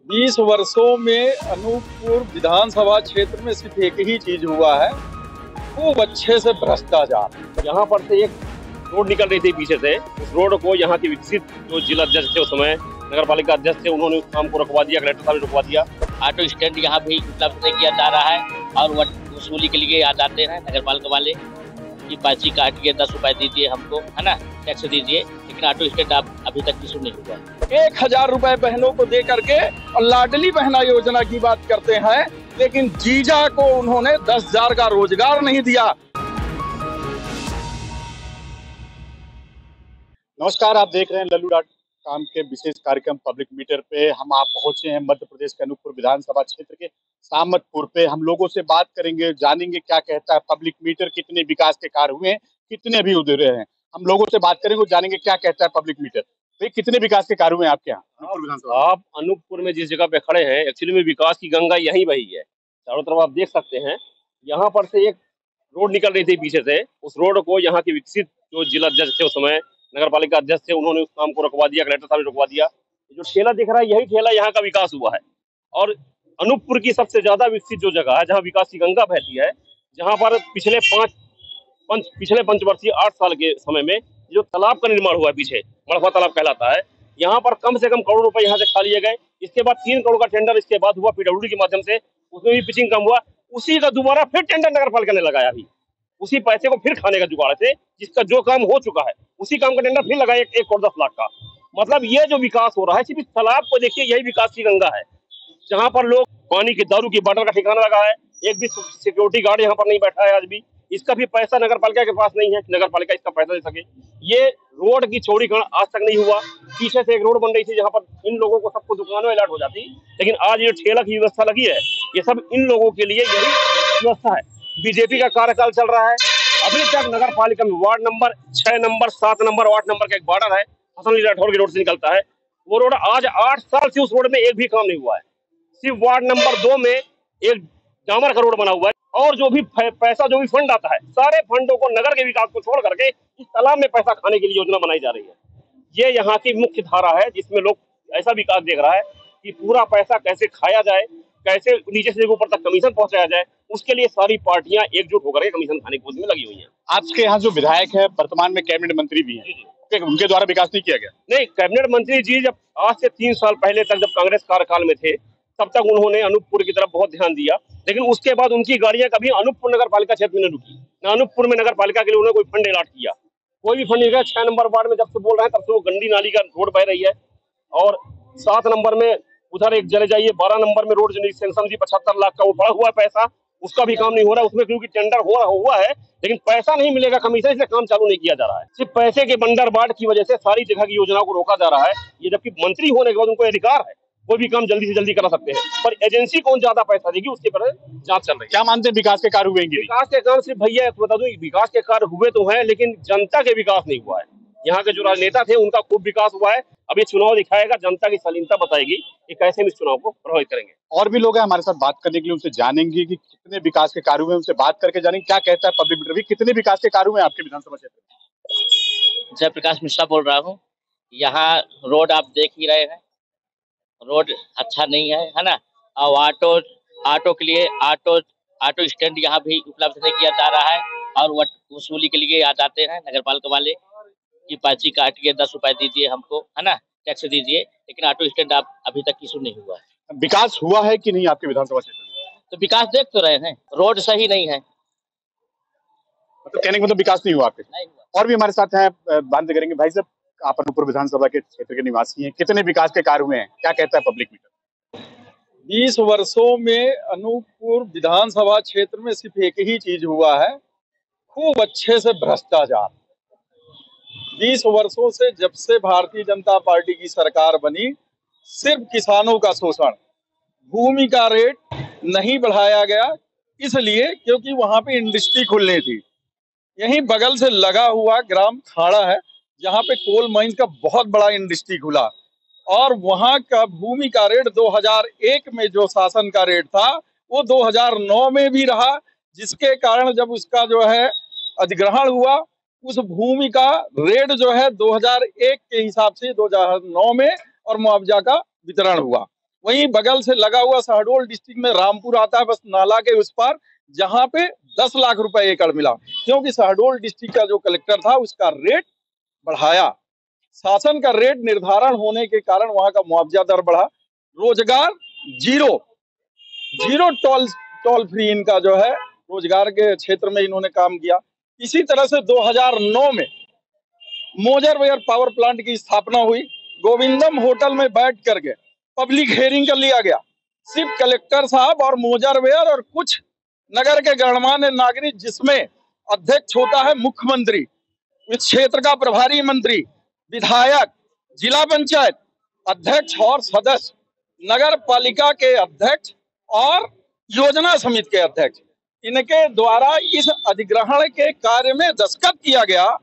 20 वर्षों में अनूपपुर विधानसभा क्षेत्र में सिर्फ एक ही चीज हुआ है, खूब अच्छे से भ्रष्टाचार। यहाँ पर से एक रोड निकल रही थी पीछे से, उस रोड को यहाँ के विकसित जो जिला अध्यक्ष थे उस समय, नगर पालिका अध्यक्ष थे, उन्होंने उस काम को रुकवा दिया, कलेक्टर साहब ने रुकवा दिया। ऑटो स्टैंड यहाँ भी उपलब्ध नहीं किया जा रहा है और वसूली के लिए याद आते हैं नगर पालिका वाले कि पर्ची काटिए, 10 रुपए दीजिए हमको, है ना, टैक्स दीजिए, लेकिन ऑटो स्टैंड आप अभी तक इशू नहीं हुआ। 1000 रुपए बहनों को दे करके और लाडली बहना योजना की बात करते हैं, लेकिन जीजा को उन्होंने 10,000 का रोजगार नहीं दिया। नमस्कार, आप देख रहे हैं लल्लू.com के विशेष कार्यक्रम पब्लिक मीटर पे। हम आप पहुंचे हैं मध्य प्रदेश के अनूपपुर विधानसभा क्षेत्र के सामतपुर पे। हम लोगों से बात करेंगे, जानेंगे क्या कहता है पब्लिक मीटर, कितने विकास के कार्य हुए हैं, कितने अभी उधरे हैं। हम लोगों से बात करेंगे, जानेंगे क्या कहता है पब्लिक मीटर। भाई, कितने विकास के कार्य हुए हैं आपके यहाँ अनूपपुर विधानसभा? आप अनूपपुर में जिस जगह पे खड़े हैं, एक्चुअली में विकास की गंगा यहीं बही है। चारों तरफ आप देख सकते हैं। यहाँ पर से एक रोड निकल रही थी पीछे से, उस रोड को यहाँ के विकसित जो जिला अध्यक्ष थे उस समय, नगर पालिका अध्यक्ष थे, उन्होंने उस काम को रुकवा दिया, कलेक्टर साहब ने रुकवा दिया। जो ठेला दिख रहा है, यही ठेला यहाँ का विकास हुआ है। और अनूपपुर की सबसे ज्यादा विकसित जो जगह है, जहाँ विकास की गंगा बहती है, जहाँ पर पिछले पंचवर्षीय 8 साल के समय में जो तालाब का निर्माण हुआ है, पीछे मड़फा तालाब कहलाता है, यहाँ पर कम से कम करोड़ रुपए यहाँ से खा लिए गए। इसके बाद 3 करोड़ का टेंडर इसके बाद हुआ पीडब्ल्यूडी के माध्यम से, उसमें भी पिचिंग कम हुआ। उसी का दोबारा फिर टेंडर नगर पालिका ने लगाया, अभी उसी पैसे को फिर खाने का जुगाड़ से, जिसका जो काम हो चुका है उसी काम का टेंडर फिर लगाया 1 करोड़ 10 लाख का। मतलब ये जो विकास हो रहा है, सिर्फ इस तालाब को देखिए, यही विकास की गंगा है, जहाँ पर लोग पानी की दारू की बॉटल का ठिकाना लगा है। एक भी सिक्योरिटी गार्ड यहाँ पर नहीं बैठा है आज भी। इसका भी पैसा नगर पालिका के पास नहीं है, नगर पालिका इसका पैसा दे सके। ये रोड की चौड़ीकरण आज तक नहीं हुआ। पीछे से एक रोड बन रही थी, जहाँ पर इन लोगों को सबको दुकानों में अलर्ट हो जाती, लेकिन आज ये ठेला की व्यवस्था लगी है, ये सब इन लोगों के लिए यही व्यवस्था है। बीजेपी का कार्यकाल चल रहा है, अभी तक नगर पालिका में ward number 6 number 7 number 8 number का एक बॉर्डर है, हसन अली राठौर की रोड से निकलता है। वो रोड आज 8 साल से उस रोड में एक भी काम नहीं हुआ है। सिर्फ वार्ड नंबर 2 में एक डामर का रोड बना हुआ है, और जो भी पैसा, जो भी फंड आता है, सारे फंडों को नगर के विकास को छोड़ करके इस तालाब में पैसा खाने के लिए योजना बनाई जा रही है। ये यहाँ की मुख्य धारा है, जिसमें लोग ऐसा विकास देख रहा है कि पूरा पैसा कैसे खाया जाए, कैसे नीचे से ऊपर तक कमीशन पहुंचाया जाए, उसके लिए सारी पार्टियां एकजुट होकर के कमीशन खाने की कोशिश में लगी हुई हैं। आपके यहाँ जो विधायक है, वर्तमान में कैबिनेट मंत्री भी हैं, उनके द्वारा विकास नहीं किया गया? नहीं, कैबिनेट मंत्री जी जब आज से 3 साल पहले तक, जब कांग्रेस कार्यकाल में थे, तब तक उन्होंने अनूपपुर की तरफ बहुत ध्यान दिया, लेकिन उसके बाद उनकी गाड़ियां कभी अनूपपुर नगर पालिका क्षेत्र में नहीं रुकी, न अनूपपुर में नगर पालिका के लिए उन्होंने कोई फंड अलॉट किया, कोई भी फंड नहीं गया। 6 नंबर वार्ड में जब से बोल रहे हैं, तब से वो गंदी नाली का रोड बह रही है। और 7 नंबर में उधर एक चले जाइए, 12 नंबर में रोड जो सेंक्शन थी 75 लाख का, वो पड़ा हुआ है पैसा, उसका भी काम नहीं हो रहा है। उसमें क्योंकि टेंडर हुआ है, लेकिन पैसा नहीं मिलेगा कमीशन, इसलिए काम चालू नहीं किया जा रहा है। सिर्फ पैसे के बंदरबाट की वजह से सारी जगह की योजनाओं को रोका जा रहा है। ये जबकि मंत्री होने के बाद उनको अधिकार है, कोई भी काम जल्दी से जल्दी करा सकते हैं, पर एजेंसी कौन ज्यादा पैसा देगी उसके पर जांच चल रही है। क्या मानते हैं विकास के कार्य हुए? विकास के कार्य सिर्फ भैया बता दूं, विकास के कार्य हुए तो हैं, लेकिन जनता के विकास नहीं हुआ है। यहाँ के जो राजनेता थे उनका खूब विकास हुआ है। अब ये चुनाव दिखाएगा, जनता की शालीनता बताएगी कि कैसे हम इस चुनाव को प्रभावित करेंगे। और भी लोग हैं हमारे साथ बात करने के लिए, उनसे जानेंगे कि कितने विकास के कार्य हुए, उनसे बात करके जानेंगे क्या कहता है पब्लिक मीटर। कितने विकास के कार्य हुए हैं आपके विधानसभा क्षेत्र में? जयप्रकाश मिश्रा बोल रहा हूँ। यहाँ रोड आप देख ही रहे हैं, रोड अच्छा नहीं है ना। और ऑटो के लिए ऑटो स्टैंड यहाँ भी उपलब्ध नहीं किया जा रहा है और वसूली के लिए याद आते हैं नगर पालिका वाले कि पर्ची काटिए, 10 रुपए दीजिए हमको, है ना, टैक्स दीजिए, लेकिन ऑटो स्टैंड आप अभी तक इशू नहीं हुआ है। विकास हुआ है कि नहीं आपके विधानसभा क्षेत्र में? तो विकास देख तो रहे हैं, रोड सही नहीं है, मतलब कहने का मतलब विकास नहीं हुआ आपके? नहीं हुआ। और भी हमारे साथ हैं, बात करेंगे। भाई साहब, आप अनूपपुर विधानसभा के क्षेत्र के निवासी हैं, कितने विकास के कार्य हुए हैं, क्या कहता है पब्लिक मीटर? 20 वर्षों में अनूपपुर विधानसभा क्षेत्र में सिर्फ एक ही चीज हुआ है, खूब अच्छे से भ्रष्टाचार। 20 वर्षों से, जब से भारतीय जनता पार्टी की सरकार बनी, सिर्फ किसानों का शोषण। भूमि का रेट नहीं बढ़ाया गया, इसलिए क्योंकि वहां पे इंडस्ट्री खुलनी थी। यहीं बगल से लगा हुआ ग्राम खाड़ा है, जहां पे कोल माइंस का बहुत बड़ा इंडस्ट्री खुला, और वहां का भूमि का रेट 2001 में जो शासन का रेट था, वो 2009 में भी रहा, जिसके कारण जब उसका जो है अधिग्रहण हुआ, उस भूमि का रेट जो है 2001 के हिसाब से 2009 में और मुआवजा का वितरण हुआ। वहीं बगल से लगा हुआ शहडोल डिस्ट्रिक्ट में रामपुर आता है, बस नाला के उस पार, जहां पे 10 लाख रुपए एकड़ मिला, क्योंकि शहडोल डिस्ट्रिक्ट का जो कलेक्टर था उसका रेट बढ़ाया। शासन का रेट निर्धारण होने के कारण वहां का मुआवजा दर बढ़ा। रोजगार जीरो टोल फ्री इनका जो है रोजगार के क्षेत्र में इन्होंने काम किया। इसी तरह से 2009 में मोजरवेयर पावर प्लांट की स्थापना हुई। गोविंदम होटल में बैठ करके पब्लिक हेयरिंग कर लिया गया। सिर्फ कलेक्टर साहब और मोजरवेयर और कुछ नगर के गणमान्य नागरिक, जिसमें अध्यक्ष होता है मुख्यमंत्री, इस क्षेत्र का प्रभारी मंत्री, विधायक, जिला पंचायत अध्यक्ष और सदस्य, नगर पालिका के अध्यक्ष और योजना समिति के अध्यक्ष, इनके द्वारा इस अधिग्रहण के कार्य में दस्तखत किया गया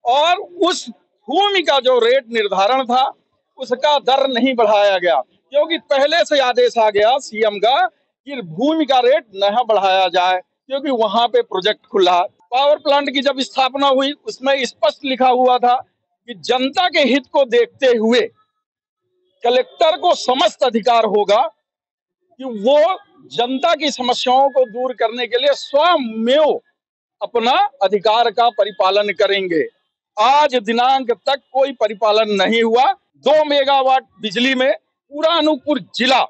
और उस भूमि का जो रेट निर्धारण था उसका दर नहीं बढ़ाया गया, क्योंकि पहले से आदेश आ गया सीएम का कि भूमि का रेट न बढ़ाया जाए, क्योंकि वहां पे प्रोजेक्ट खुला। पावर प्लांट की जब स्थापना हुई उसमें स्पष्ट लिखा हुआ था कि जनता के हित को देखते हुए कलेक्टर को समस्त अधिकार होगा कि वो जनता की समस्याओं को दूर करने के लिए स्वयं अपना अधिकार का परिपालन करेंगे। आज दिनांक तक कोई परिपालन नहीं हुआ। 2 मेगावाट बिजली में पूरा अनूपपुर जिला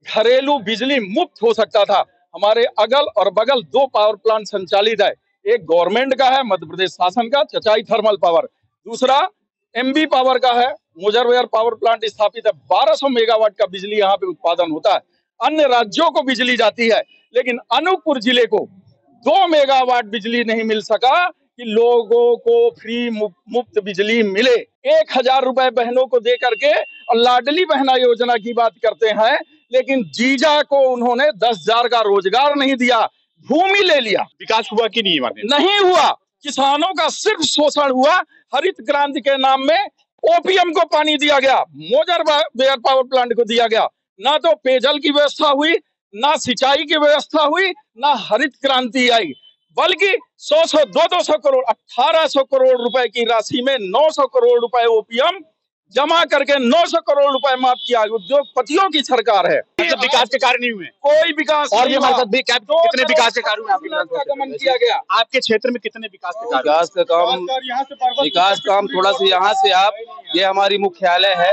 घरेलू बिजली मुक्त हो सकता था। हमारे अगल और बगल 2 पावर प्लांट संचालित है, एक गवर्नमेंट का है मध्य प्रदेश शासन का चचाई थर्मल पावर, दूसरा एमबी पावर का है मोजरवेयर पावर प्लांट स्थापित है। 1200 मेगावाट का बिजली यहाँ पे उत्पादन होता है। अन्य राज्यों को बिजली जाती है, लेकिन अनूपपुर जिले को 2 मेगावाट बिजली नहीं मिल सका कि लोगों को फ्री मुफ्त बिजली मिले। 1000 रुपए बहनों को दे करके और लाडली बहना योजना की बात करते हैं, लेकिन जीजा को उन्होंने 10,000 का रोजगार नहीं दिया, भूमि ले लिया। विकास हुआ कि नहीं? नहीं हुआ। किसानों का सिर्फ शोषण हुआ। हरित क्रांति के नाम में ओपीएम को पानी दिया गया, मोजरवेयर पावर प्लांट को दिया गया। ना तो पेयजल की व्यवस्था हुई, ना सिंचाई की व्यवस्था हुई, ना हरित क्रांति आई, बल्कि 100 200 करोड़ 1800 करोड़ रुपए की राशि में 900 करोड़ रुपए ओपीएम जमा करके 900 करोड़ रुपए माफ किया। उद्योगपतियों की सरकार है। मतलब विकास के कार्य नहीं हुए, कोई विकास और नहीं भी हमारे हुआ। साथ भी कितने विकास के कार्य हुए आपके गमन किया गया। आपके क्षेत्र में कितने विकास के कार्य? विकास का काम थोड़ा सा यहाँ से आप, ये हमारी मुख्यालय है,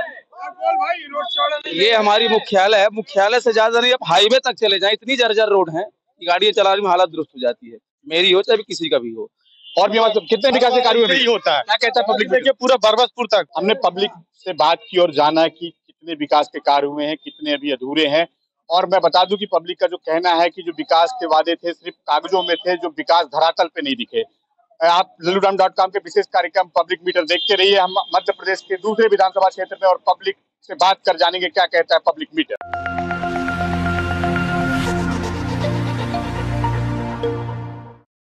ये हमारी मुख्यालय है। मुख्यालय से ज्यादा नहीं, आप हाईवे तक चले जाएं, इतनी जर्जर रोड है कि गाड़ियां चलाने में हालत दुरुस्त हो जाती है, मेरी हो चाहे किसी का भी हो। और भी मतलब कितने विकास के कार्य में होता है? क्या कहता है पब्लिक? देखिए पूरा बरबसपुर तक हमने पब्लिक से बात की और जाना कि कितने विकास के कार्य हुए हैं, कितने अभी अधूरे हैं। और मैं बता दूं कि पब्लिक का जो कहना है कि जो विकास के वादे थे सिर्फ कागजों में थे, जो विकास धरातल पे नहीं दिखे। आप lullugram.com के विशेष कार्यक्रम पब्लिक मीटर देखते रहिए। हम मध्य प्रदेश के दूसरे विधानसभा क्षेत्र में और पब्लिक से बात कर जानेंगे क्या कहता है पब्लिक मीटर।